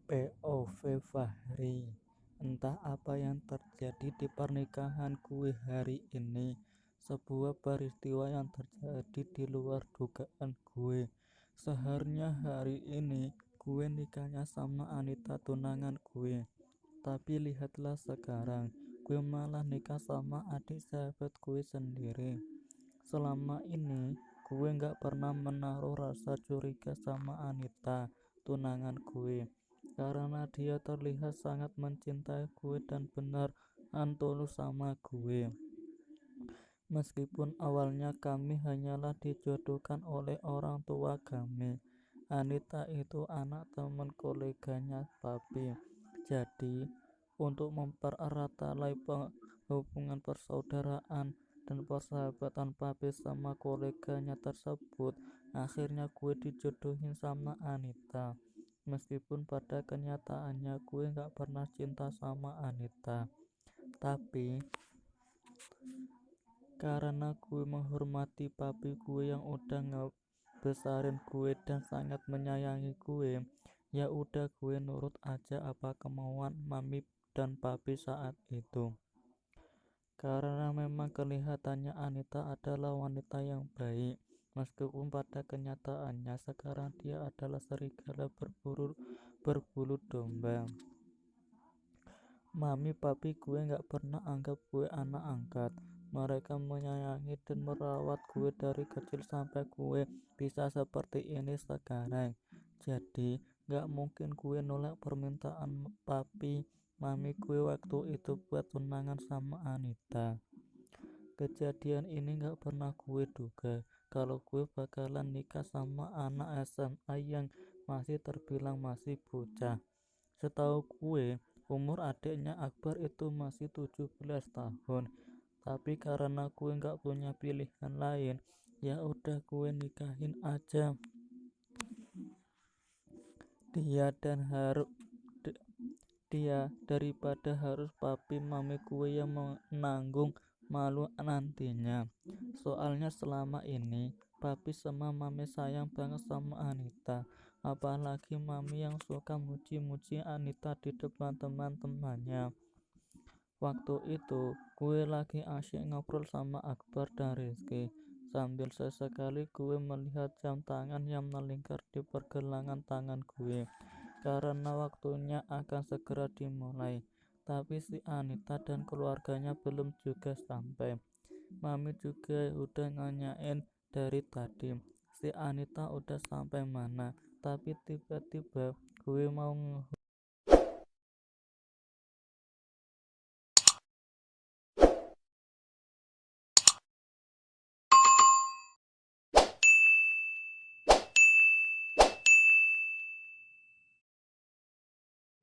POV Fahri. Entah apa yang terjadi di pernikahan gue hari ini. Sebuah peristiwa yang terjadi di luar dugaan gue. Seharusnya hari ini gue nikahnya sama Anita, tunangan gue. Tapi lihatlah sekarang, gue malah nikah sama adik sahabat gue sendiri. Selama ini gue gak pernah menaruh rasa curiga sama Anita, tunangan gue, karena dia terlihat sangat mencintai gue dan beneran tulus sama gue. Meskipun awalnya kami hanyalah dijodohkan oleh orang tua kami. Anita itu anak teman koleganya papi. Jadi untuk mempererat tali hubungan persaudaraan dan persahabatan papi sama koleganya tersebut, akhirnya gue dijodohin sama Anita. Meskipun pada kenyataannya gue gak pernah cinta sama Anita, tapi karena gue menghormati papi gue yang udah ngebesarin gue dan sangat menyayangi gue, ya udah gue nurut aja apa kemauan mami dan papi saat itu. Karena memang kelihatannya Anita adalah wanita yang baik, meskipun pada kenyataannya sekarang dia adalah serigala berbulu domba. Mami papi gue gak pernah anggap gue anak angkat. Mereka menyayangi dan merawat gue dari kecil sampai gue bisa seperti ini sekarang. Jadi gak mungkin gue nolak permintaan papi mami gue waktu itu buat tunangan sama Anita. Kejadian ini gak pernah gue duga kalau gue bakalan nikah sama anak SMA yang masih terbilang masih bocah. Setahu gue, umur adiknya Akbar itu masih 17 tahun. Tapi karena gue gak punya pilihan lain, ya udah gue nikahin aja dia dan dia daripada harus papi mami gue yang menanggung malu nantinya. Soalnya selama ini papi sama mami sayang banget sama Anita, apalagi mami yang suka muji-muji Anita di depan teman-temannya. Waktu itu gue lagi asyik ngobrol sama Akbar dan Rizky, sambil sesekali gue melihat jam tangan yang melingkar di pergelangan tangan gue, karena waktunya akan segera dimulai. Tapi si Anita dan keluarganya belum juga sampai. Mami juga udah nanyain dari tadi, si Anita udah sampai mana. Tapi tiba-tiba gue mau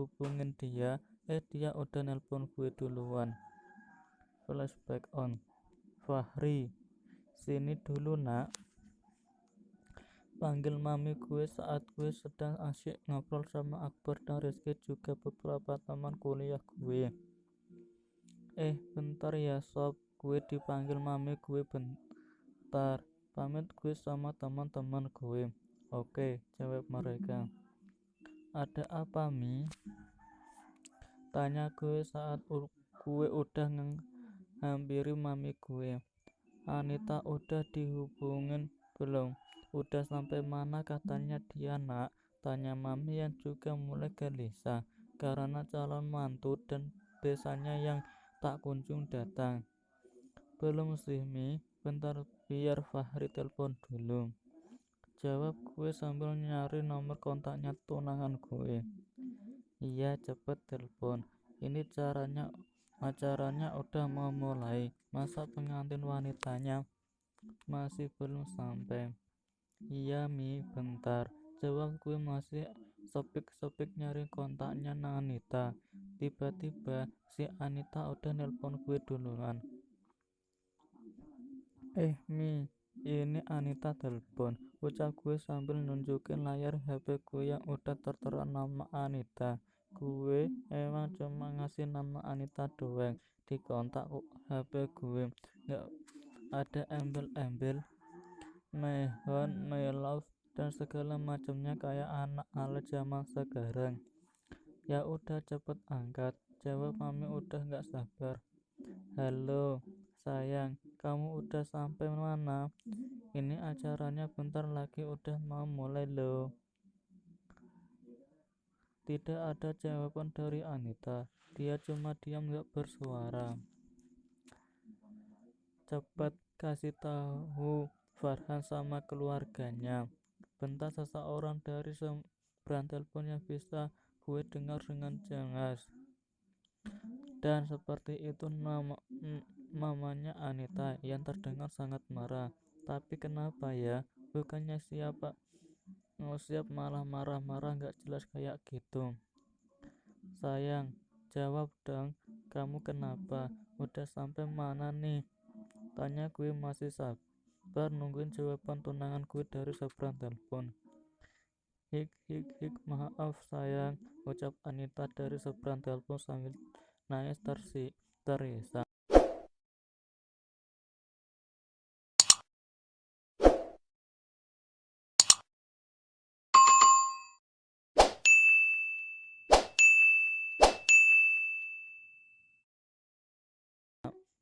hubungin dia, dia udah nelpon gue duluan. Flashback on. Fahri, sini dulu nak. Panggil mami gue saat gue sedang asyik ngobrol sama Akbar dan Rizky, juga beberapa teman kuliah gue. Bentar ya sob, gue dipanggil mami gue bentar. Pamit gue sama teman-teman gue. Oke, jawab mereka. Ada apa mi? Tanya gue saat gue udah hampiri mami gue. Anita udah dihubungin belum? Udah sampai mana katanya dia nak? Tanya mami yang juga mulai gelisah karena calon mantu dan desanya yang tak kunjung datang. Belum sih mi, bentar biar Fahri telepon dulu, jawab gue sambil nyari nomor kontaknya tunangan gue. Iya cepet telepon, ini acaranya udah mau mulai, masa pengantin wanitanya masih belum sampai? Iya mi, bentar, jawab gue masih sepik-sepik nyari kontaknya Anita. Tiba-tiba si Anita udah nelpon gue duluan. Mi, ini Anita telepon, ucap gue sambil nunjukin layar HP gue yang udah tertera nama Anita. Gue emang cuma ngasih nama Anita doang di kontak HP gue, gak ada embel-embel my hon, my love dan segala macamnya kayak anak ala zaman sekarang. Ya udah cepet angkat, jawab mami udah gak sabar. Halo sayang, kamu udah sampai mana? Ini acaranya bentar lagi udah mau mulai loh. Tidak ada jawaban dari Anita. Dia cuma diam gak bersuara. Cepat kasih tahu Farhan sama keluarganya. Bentar seseorang dari seberang telepon yang bisa gue dengar dengan jelas. Dan seperti itu mamanya Anita yang terdengar sangat marah. Tapi kenapa ya? Bukannya siap malah marah-marah gak jelas kayak gitu. Sayang, jawab dong. Kamu kenapa? Udah sampai mana nih? Tanya gue masih sabar nungguin jawaban tunangan gue dari seberang telepon. Hik hik hik, maaf sayang, ucap Anita dari seberang telepon sambil nangis terisak.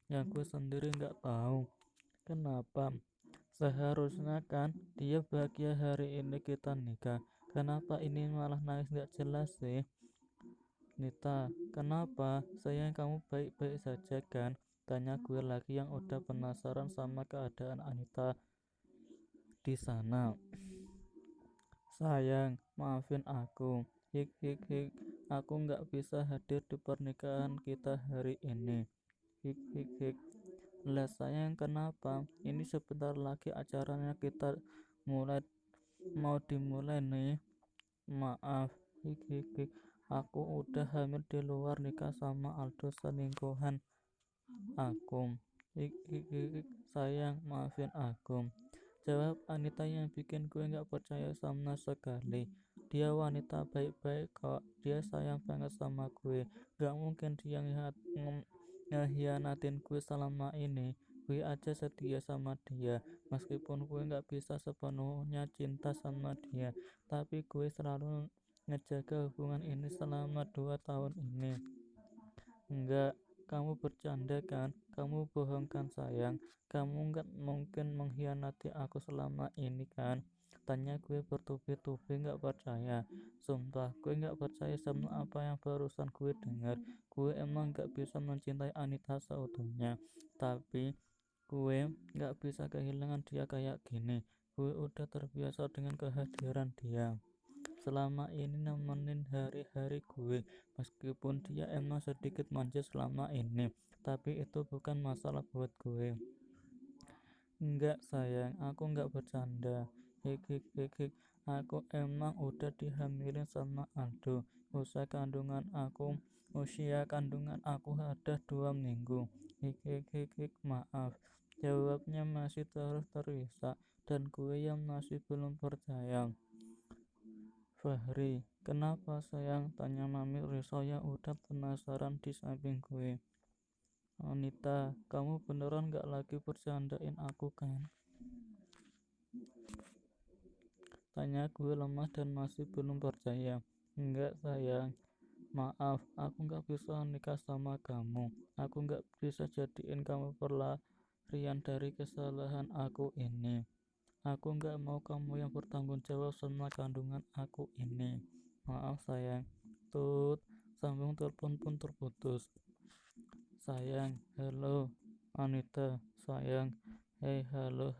Yang gue sendiri gak tahu kenapa. Seharusnya kan dia bahagia hari ini kita nikah. Kenapa ini malah nangis gak jelas sih? Nita, kenapa? Sayang, kamu baik-baik saja kan? Tanya gue lagi yang udah penasaran sama keadaan Anita di sana. Sayang, maafin aku. Hik hik hik, aku gak bisa hadir di pernikahan kita hari ini. Hik hik hik. Lah sayang, kenapa? Ini sebentar lagi acaranya kita mau dimulai nih. Maaf. Hik hik hik. Aku udah hamil di luar nikah sama Aldo selingkuhan aku. Hik hik hik. Sayang, maafin aku. Jawab Anita yang bikin gue gak percaya sama sekali. Dia wanita baik-baik kok. Dia sayang banget sama gue. Gak mungkin dia ngehianatin gue selama ini. Gue aja setia sama dia. Meskipun gue gak bisa sepenuhnya cinta sama dia, tapi gue selalu ngejaga hubungan ini selama 2 tahun ini. Enggak, kamu bercanda kan? Kamu bohong kan sayang? Kamu gak mungkin mengkhianati aku selama ini kan? Tanya gue bertubi-tubi gak percaya. Sumpah, gue gak percaya sama apa yang barusan gue dengar. Gue emang gak bisa mencintai Anita seutuhnya, tapi gue gak bisa kehilangan dia kayak gini. Gue udah terbiasa dengan kehadiran dia selama ini nemenin hari-hari gue. Meskipun dia emang sedikit manja selama ini, tapi itu bukan masalah buat gue. Enggak sayang, aku enggak bercanda. Hik hik hik hik. Aku emang udah dihamilin sama Aldo. Usia kandungan aku ada 2 minggu. Hik hik hik hik. Maaf. Jawabnya masih terus terisak dan gue yang masih belum percaya. Fahri, kenapa sayang? Tanya mami risau yang udah penasaran di samping gue. Anita, kamu beneran gak lagi bercandain aku kan? Tanya gue lemah dan masih belum percaya. Enggak sayang, maaf, aku gak bisa nikah sama kamu. Aku gak bisa jadiin kamu pelarian dari kesalahan aku ini. Aku gak mau kamu yang bertanggung jawab sama kandungan aku ini. Maaf sayang. Tut, sambung telepon pun terputus. Sayang, halo. Anita, sayang. Hey, halo.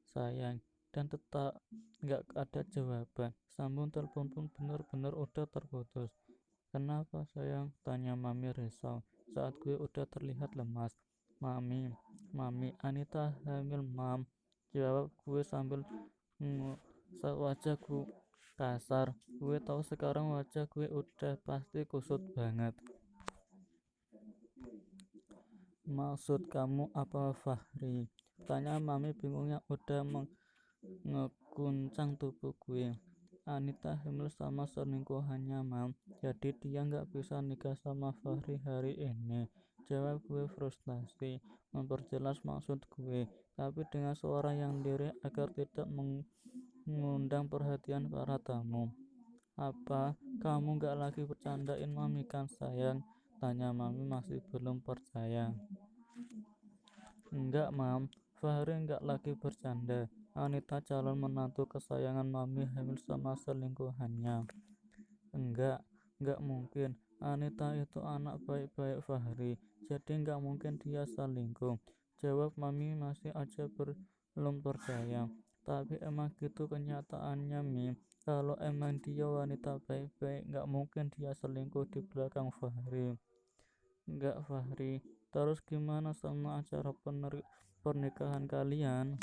Sayang. Dan tetap gak ada jawaban. Sambung telepon pun bener-bener udah terputus. Kenapa sayang? Tanya mami risau saat gue udah terlihat lemas. Mami, Anita hamil mam. Jawab gue sambil ngusap wajahku kasar. Gue tahu sekarang wajah gue udah pasti kusut banget. Maksud kamu apa Fahri? Tanya mami bingungnya udah mengguncang tubuh gue. Anita hamil sama selingkuhannya, Mam. Jadi dia nggak bisa nikah sama Fahri hari ini. Jawab gue frustasi, memperjelas maksud gue, tapi dengan suara yang lirih agar tidak mengundang perhatian para tamu. Apa kamu nggak lagi bercandain Mami kan sayang? Tanya Mami masih belum percaya. Enggak, Mam. Fahri nggak lagi bercanda. Anita calon menantu kesayangan Mami hamil sama selingkuhannya. Enggak mungkin. Anita itu anak baik-baik Fahri, jadi enggak mungkin dia selingkuh. Jawab Mami masih aja belum percaya. Tapi emang gitu kenyataannya, Mi. Kalau emang dia wanita baik-baik, enggak mungkin dia selingkuh di belakang Fahri. Enggak, Fahri. Terus gimana sama acara pernikahan kalian?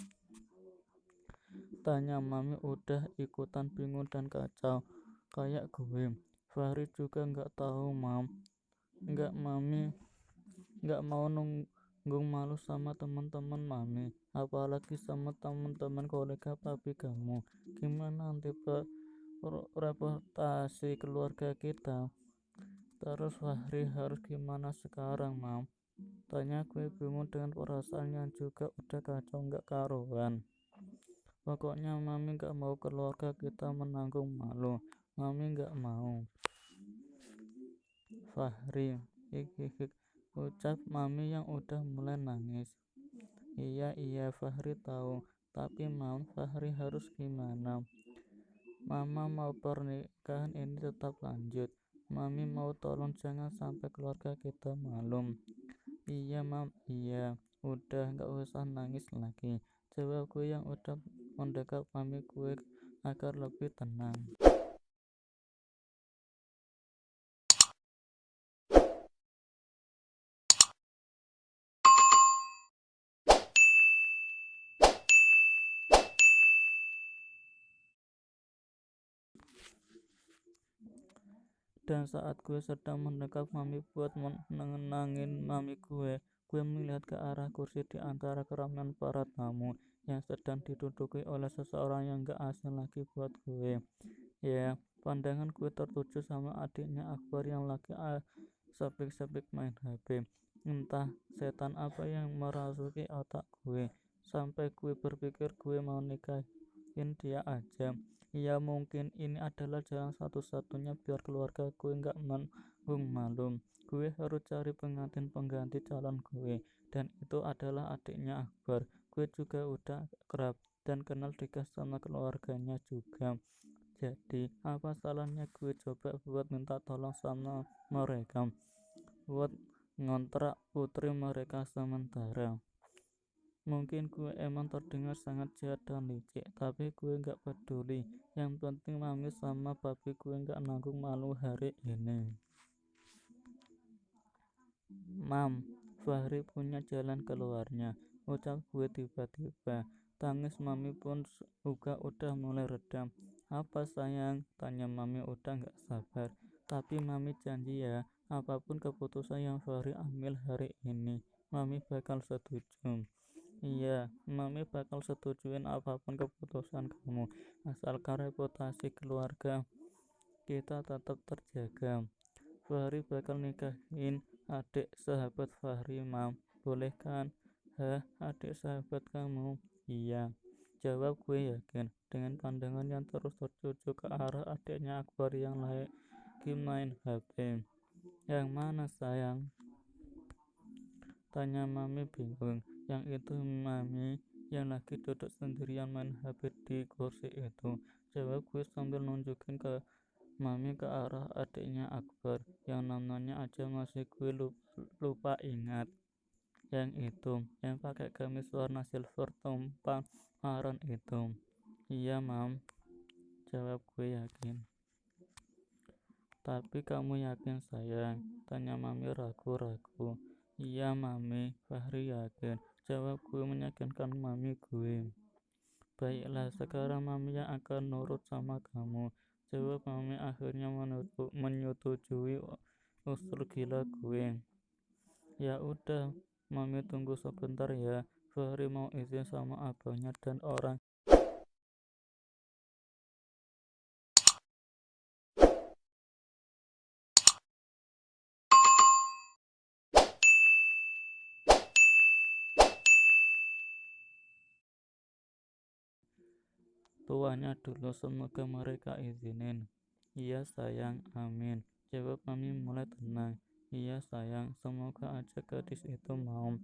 Tanya Mami udah ikutan bingung dan kacau kayak gue. Fahri juga nggak tahu, Mam. Mami nggak mau nunggung malu sama teman-teman Mami, apalagi sama teman-teman kolega papi kamu. Gimana nanti reputasi keluarga kita? Terus Fahri harus gimana sekarang, Mam? Tanya gue bingung dengan perasaan yang juga udah kacau nggak karuan. Pokoknya Mami gak mau keluarga kita menanggung malu. Mami gak mau. Fahri, hik, ucap Mami yang udah mulai nangis. Iya, Fahri tahu. Tapi Mam, Fahri harus gimana? Mama mau pernikahan ini tetap lanjut. Mami mau tolong jangan sampai keluarga kita malu. Iya, Mam, iya. Udah gak usah nangis lagi. Jawab gue yang udah mendekat Mami gue agar lebih tenang. Dan saat gue sedang mendekat Mami buat menenangin Mami gue melihat ke arah kursi di antara keramaian para tamu yang sedang diduduki oleh seseorang yang gak asing lagi buat gue. Ya, pandangan gue tertuju sama adiknya Akbar yang lagi sepik-sepik main HP. Entah setan apa yang merasuki otak gue, sampai gue berpikir gue mau nikahin dia aja. Ya mungkin ini adalah jalan satu-satunya biar keluarga gue gak menanggung malu. Gue harus cari pengantin pengganti calon gue, dan itu adalah adiknya Akbar. Gue juga udah kerap dan kenal dekat sama keluarganya juga. Jadi apa salahnya gue coba buat minta tolong sama mereka buat ngontrak putri mereka sementara. Mungkin gue emang terdengar sangat jahat dan licik, tapi gue gak peduli. Yang penting Mami sama papi gue gak nanggung malu hari ini. Mam, Fahri punya jalan keluarnya, ucap gue tiba-tiba. Tangis Mami pun juga udah mulai redam. Apa sayang? Tanya Mami udah gak sabar. Tapi Mami janji ya, apapun keputusan yang Fahri ambil hari ini, Mami bakal setuju. Iya, Mami bakal setujuin apapun keputusan kamu, asalkan reputasi keluarga kita tetap terjaga. Fahri bakal nikahin adik sahabat Fahri, Mam. Boleh kan? Hah, adik sahabat kamu? Iya, jawab gue yakin dengan pandangan yang terus tertuju ke arah adiknya Akbar yang lagi main HP. Yang mana sayang? Tanya Mami bingung. Yang itu Mami yang lagi duduk sendirian main HP di kursi itu. Jawab gue sambil nunjukin ke Mami ke arah adiknya Akbar yang namanya aja masih gue lupa ingat. Yang itu, yang pakai gamis warna silver tumpang maron itu. Iya, Mam, jawab gue yakin. Tapi kamu yakin sayang? Tanya Mami ragu-ragu. Iya, Mami, Fahri yakin. Jawab gue meyakinkan Mami gue. Baiklah, sekarang Mami yang akan nurut sama kamu. Jawab Mami akhirnya menyetujui usul gila gue. Ya udah, Mami tunggu sebentar ya. Fahri mau izin sama abangnya dan orang tuanya dulu, semoga mereka izinin. Iya sayang, amin, jawab Mami mulai tenang. Iya sayang, semoga aja gadis itu mau.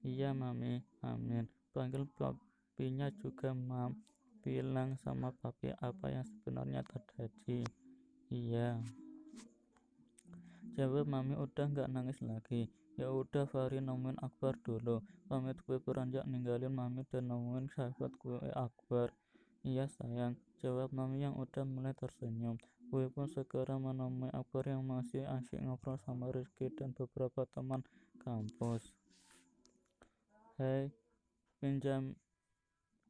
Iya Mami, amin, panggil papinya juga Mam, bilang sama papi apa yang sebenarnya terjadi. Iya, jawab Mami udah gak nangis lagi. Ya udah Fahri nemuin Akbar dulu, pamit gue beranjak ninggalin Mami dan nemuin sahabat gue Akbar. Iya sayang, jawab Mami yang udah mulai tersenyum. Gue pun segera menemui Akbar yang masih asyik ngobrol sama Rizky dan beberapa teman kampus. Hei, pinjam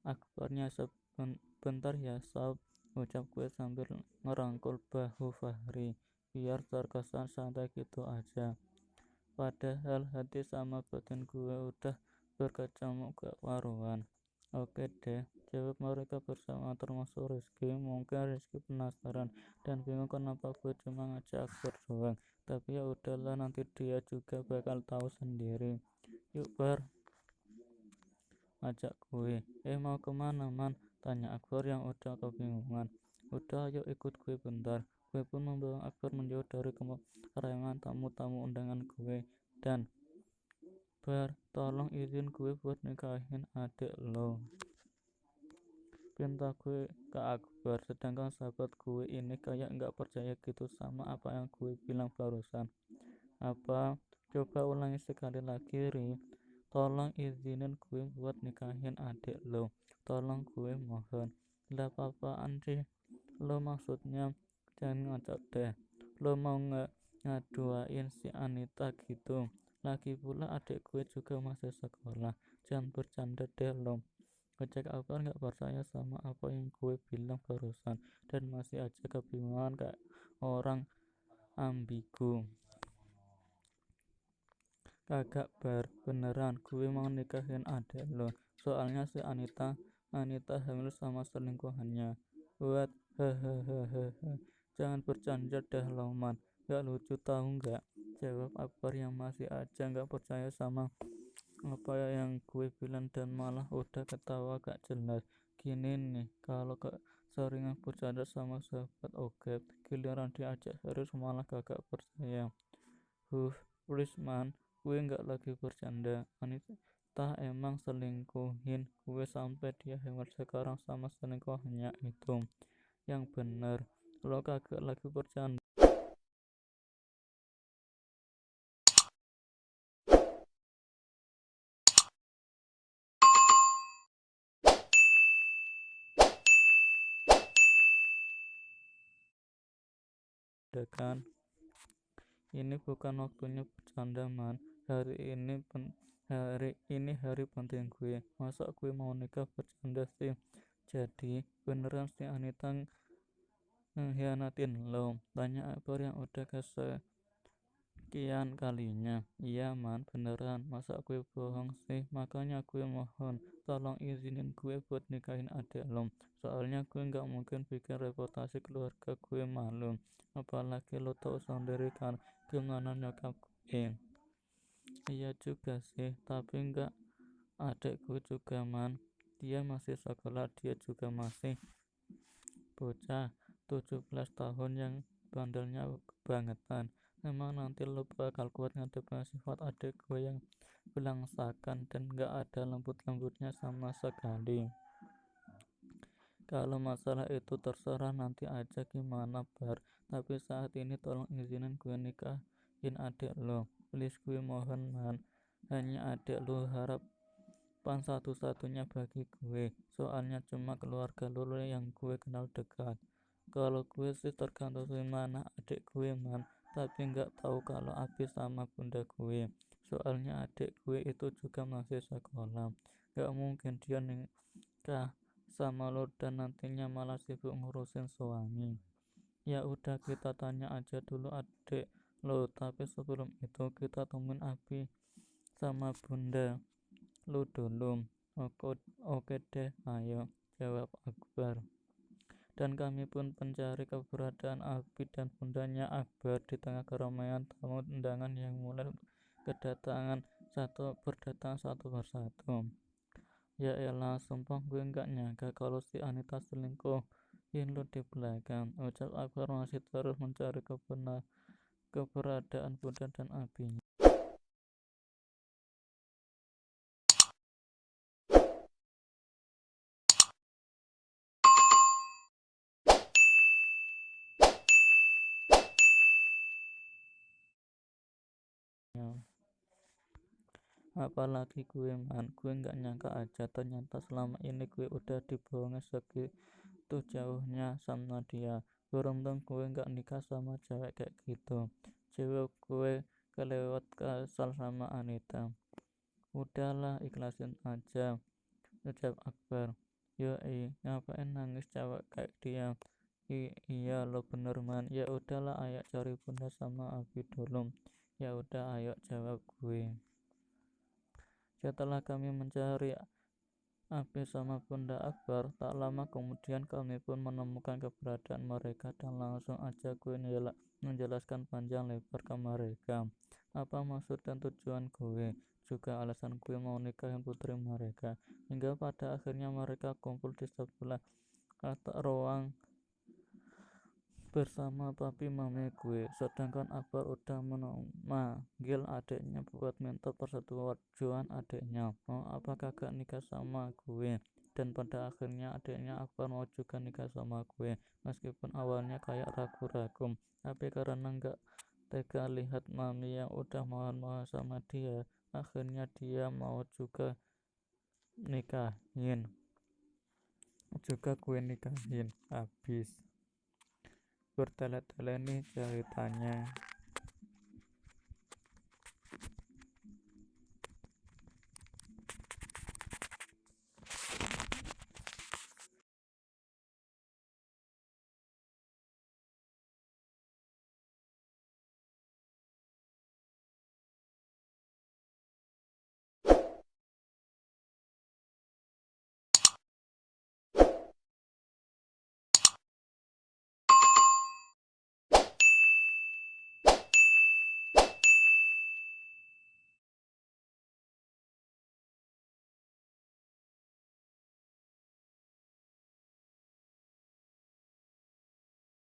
Akbarnya sebentar ya sob, ucap gue sambil ngerangkul bahu Fahri biar terkesan santai gitu aja. Padahal hati sama batin gue udah berkecamuk gak karuan. Oke deh, jawab mereka bersama termasuk Rizky. Mungkin Rizky penasaran dan bingung kenapa gue cuma ngajak Akbar doang. Tapi ya udahlah, nanti dia juga bakal tahu sendiri. Yuk Bar, ajak gue. Mau kemana Man? Tanya Akbar yang udah kebingungan. Udah ayo ikut gue bentar. Gue pun membawa Akbar menjauh dari keremangan tamu-tamu undangan gue. Dan Bar, tolong izin gue buat nikahin adik lo, pinta gue ke Akbar. Sedangkan sahabat gue ini kayak gak percaya gitu sama apa yang gue bilang barusan. Apa? Coba ulangi sekali lagi Ri. Tolong izinin gue buat nikahin adik lo, tolong gue mohon. Lah apaan sih lo maksudnya? Jangan ngacak deh, lo mau ngaduain si Anita gitu? Lagi pula adik gue juga masih sekolah, jangan bercanda deh lo. Ngecek apa gak percaya sama apa yang gue bilang barusan dan masih aja kebingungan kayak orang ambigu. Kagak Bar, beneran gue mau nikahin adik lo. Soalnya si Anita hamil sama selingkuhannya. Buat hehehehe. Jangan bercanda dah lo Man, gak lucu tahu gak? Jawab Akbar yang masih aja gak percaya sama apa yang gue bilang dan malah udah ketawa gak jelas. Gini nih, kalau seringan bercanda sama sahabat oke, giliran diajak serius malah kagak percaya. Please Man, gue gak lagi bercanda. Anita emang selingkuhin gue sampai dia hamil sekarang sama selingkuhannya itu. Yang bener, lo kagak lagi bercanda. Kan ini bukan waktunya bercanda Man. Hari ini hari penting gue. Masa gue mau nikah bercanda sih? Jadi beneran si Anita ngehianatin lo? Tanya Akbar yang udah kesekian kalinya. Iya Man, beneran, masa gue bohong sih? Makanya gue mohon, tolong izinin gue buat nikahin adik lo. Soalnya gue gak mungkin bikin reputasi keluarga gue malu. Apalagi lo tau sendiri kan gimana nyokap gue. Iya juga sih, tapi gak, adik gue juga Man. Dia masih sekolah, dia juga masih bocah 17 tahun yang bandelnya kebangetan. Emang nanti lo bakal kuat ngadepin sifat adik gue yang belangsakan dan gak ada lembut-lembutnya sama sekali. Kalau masalah itu terserah nanti aja gimana Bar, tapi saat ini tolong izinin gue nikahin adik lo. Please gue mohon Man, hanya adik lo harapan satu-satunya bagi gue. Soalnya cuma keluarga lo yang gue kenal dekat. Kalau gue sih tergantung mana adik gue Man, tapi gak tahu kalau Abi sama bunda gue. Soalnya adik gue itu juga masih sekolah, gak mungkin dia nikah sama lo dan nantinya malah sibuk ngurusin suami. Ya udah, kita tanya aja dulu adik lo, tapi sebelum itu kita temuin Abi sama bunda lo dulu. Oke deh, ayo, jawab Akbar. Dan kami pun mencari keberadaan Abi dan bundanya Akbar di tengah keramaian tamu undangan yang mulai berdatangan satu persatu. Ya elah, sumpah gue nggak nyangka kalau si Anita selingkuhin lu di belakang, ucap Akbar masih terus mencari keberadaan Bunda dan abinya. Apalagi gue nggak nyangka aja ternyata selama ini gue udah dibohongin segitu jauhnya sama dia. Beruntung gue nggak nikah sama cewek kayak gitu. Cewek gue kelewat kesal sama Anita. Udahlah, ikhlasin aja, ucap Akbar. Yoi, ngapain nangis cewek kayak dia? Iya lo bener man. Ya udahlah, ayo cari Bunda sama Abi dulu. Ya udah, ayo, jawab gue. Setelah kami mencari Abi sama Bunda Akbar, tak lama kemudian kami pun menemukan keberadaan mereka dan langsung aja gue menjelaskan panjang lebar ke mereka apa maksud dan tujuan gue, juga alasan gue mau nikahin putri mereka, hingga pada akhirnya mereka kumpul di sebelah ruang bersama papi mami gue, sedangkan Akbar udah memanggil adiknya buat minta persetujuan adiknya mau apa kagak nikah sama gue. Dan pada akhirnya adiknya Akbar mau juga nikah sama gue, meskipun awalnya kayak ragu-ragu, tapi karena nggak tega lihat mami yang udah mohon-mohon sama dia, akhirnya dia mau juga nikahin, gue nikahin. Habis bertele-tele nih ceritanya.